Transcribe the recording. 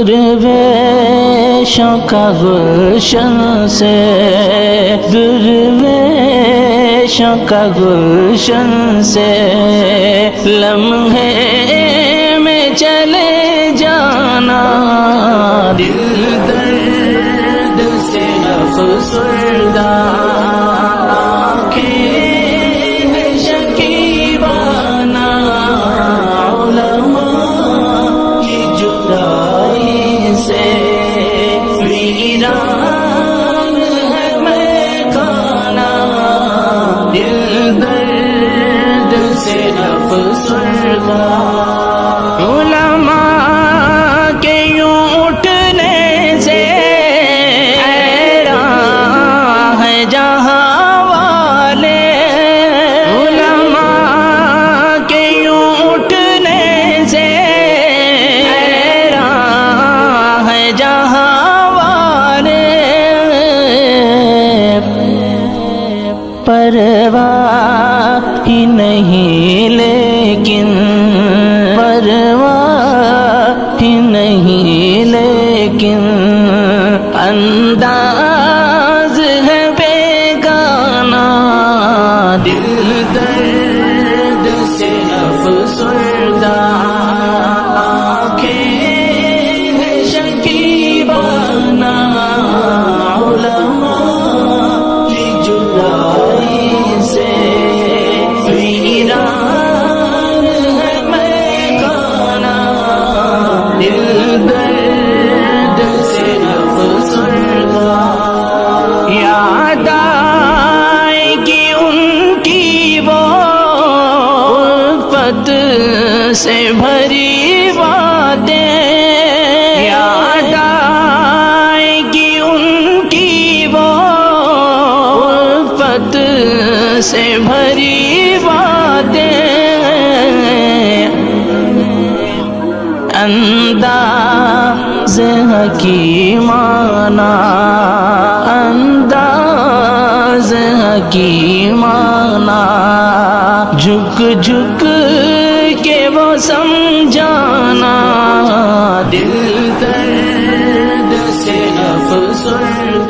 درویشوں کا گلشن سے، درویشوں کا گلشن سے لمحے میں چلے جانا، دل درد سے افسردہ علماء کے یوں اٹھنے سے حیران ہے جہاں والے، علماء کے یوں اٹھنے سے حیران ہے جہاں والے، پرواہ ہی نہیں لیکن، پرواہ ہی نہیں لیکن انداز ہے بیگانہ، دل درد سے افسردہ آنکھیں ہیں شکیبانہ، علماء کی جدائی سے ویران ہے میخانہ، دل درد سے افسردہ، یاد آئے گی ان کی وہ الفت سے بھری باتیں، یاد آئے گی ان کی وہ الفت سے بھری باتیں، انداز حکیمانہ، انداز حکیمانہ، جھک جھک کے وہ سمجھانا، دل درد